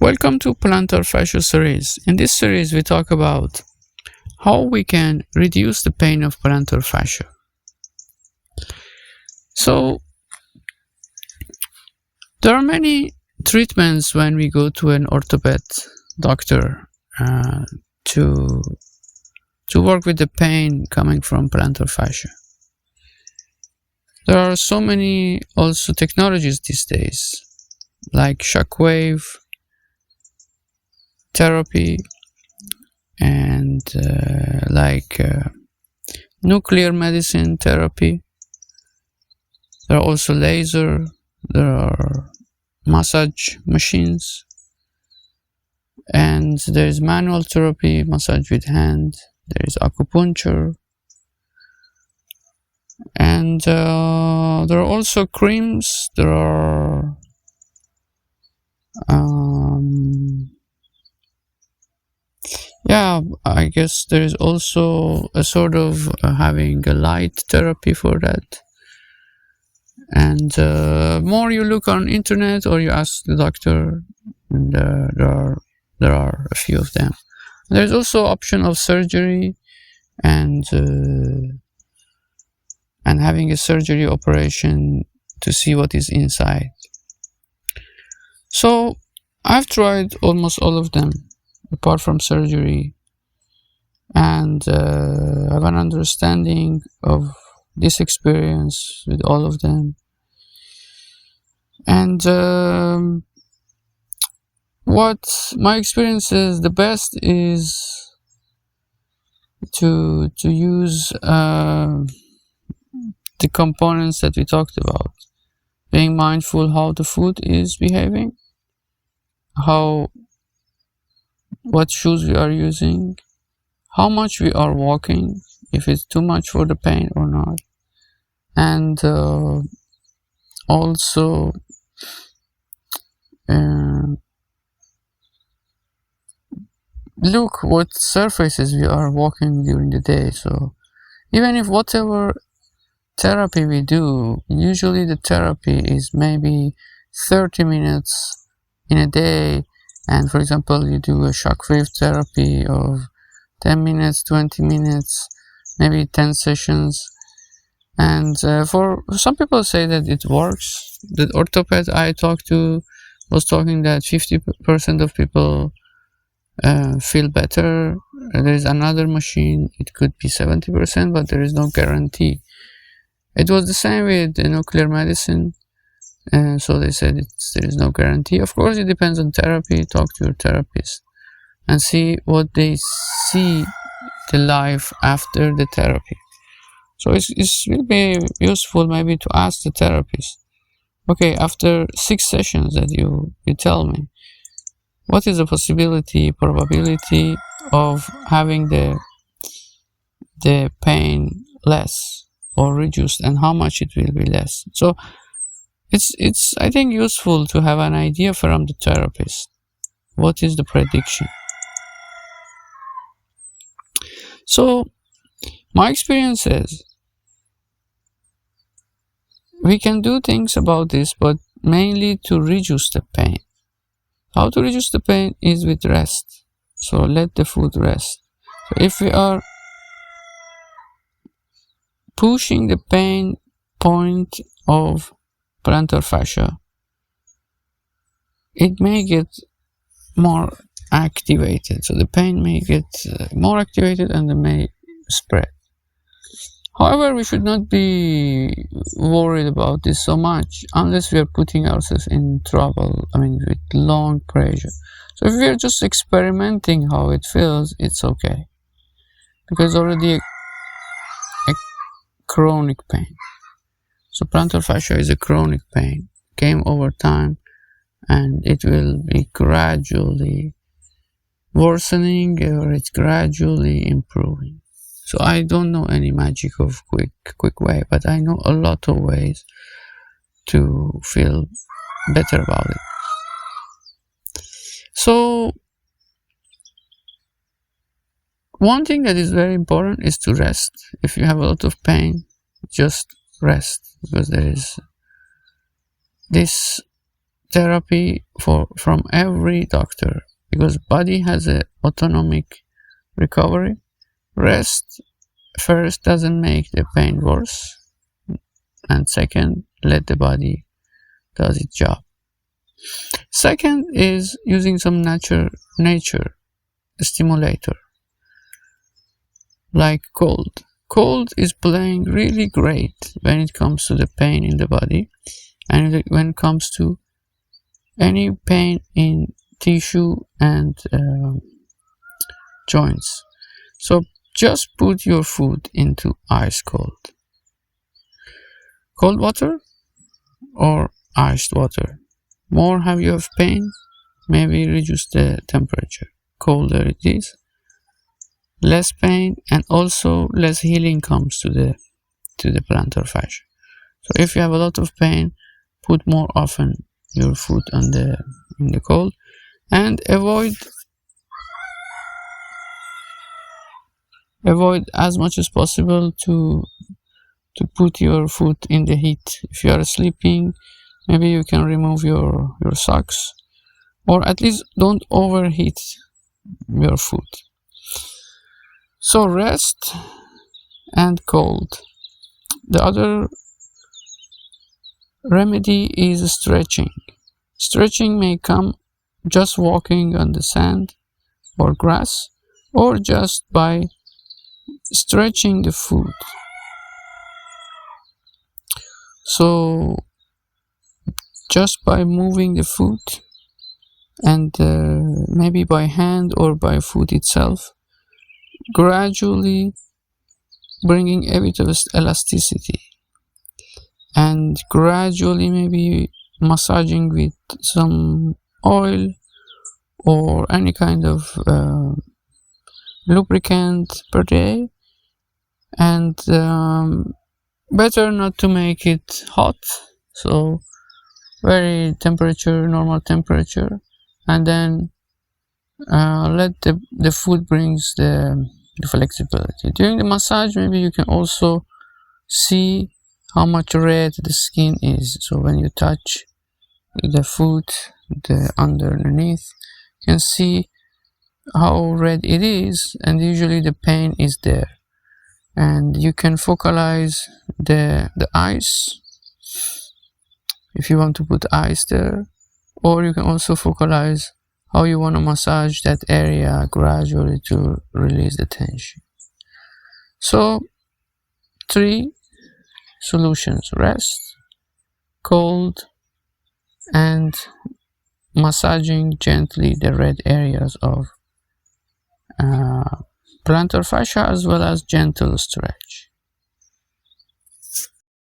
Welcome to Plantar Fascia series. In this series, we talk about how we can reduce the pain of plantar fascia. So, there are many treatments when we go to an orthoped doctor to work with the pain coming from plantar fascia. There are so many also technologies these days, like shockwave therapy and nuclear medicine therapy. There are also laser, there are massage machines, and there is manual therapy, massage with hand, there is acupuncture, and there are also creams, there are I guess there is also a sort of having a light therapy for that. And more you look on internet or you ask the doctor, and there are a few of them. There's also option of surgery and having a surgery operation to see what is inside. So I've tried almost all of them apart from surgery, and I have an understanding of this experience with all of them. And what my experience is, the best is to use the components that we talked about, being mindful how the food is behaving, what shoes we are using, how much we are walking, if it's too much for the pain or not, and also look what surfaces we are walking during the day. So even if whatever therapy we do, usually the therapy is maybe 30 minutes in a day, and for example you do a shockwave therapy of 10 minutes, 20 minutes, maybe 10 sessions, and for some people say that it works. The orthoped I talked to was talking that 50% of people feel better. There is another machine, it could be 70%, but there is no guarantee. It was the same with the nuclear medicine, so they said there is no guarantee. Of course it depends on therapy. Talk to your therapist and see what they see the life after the therapy. So it will be useful maybe to ask the therapist, okay, after 6 sessions that you tell me, what is the probability of having the pain less or reduced, and how much it will be less. So it's I think useful to have an idea from the therapist. What is the prediction? So my experience is we can do things about this, but mainly to reduce the pain. How to reduce the pain is with rest. So let the food rest. So if we are pushing the pain point of plantar fascia, it may get more activated. So the pain may get more activated and it may spread. However, we should not be worried about this so much unless we are putting ourselves in trouble, with long pressure. So if we are just experimenting how it feels, it's okay, because already a chronic pain. So plantar fascia is a chronic pain, came over time, and it will be gradually worsening or it's gradually improving. So I don't know any magic of quick way, but I know a lot of ways to feel better about it. So one thing that is very important is to rest. If you have a lot of pain, just rest, because there is this therapy from every doctor, because body has a autonomic recovery. Rest first doesn't make the pain worse, and second, let the body does its job. Second is using some nature stimulator like cold. Cold is playing really great when it comes to the pain in the body, and when it comes to any pain in tissue and joints. So just put your foot into ice cold water or iced water. More have you have pain, maybe reduce the temperature. Colder it is, less pain, and also less healing comes to the plantar fascia. So if you have a lot of pain, put more often your foot in the cold, and avoid as much as possible to put your foot in the heat. If you are sleeping, maybe you can remove your socks, or at least don't overheat your foot. So rest and cold. The other remedy is stretching. Stretching may come just walking on the sand or grass, or just by stretching the foot. So just by moving the foot, and maybe by hand or by foot itself, gradually bringing a bit of elasticity, and gradually maybe massaging with some oil or any kind of lubricant per day, and better not to make it hot, so very normal temperature, and then let the foot brings the flexibility. During the massage, maybe you can also see how much red the skin is. So when you touch the foot, the underneath, you can see how red it is, and usually the pain is there. And you can focalize the ice if you want to put ice there, or you can also focalize how you want to massage that area gradually to release the tension. So 3 solutions: rest, cold, and massaging gently the red areas of plantar fascia, as well as gentle stretch.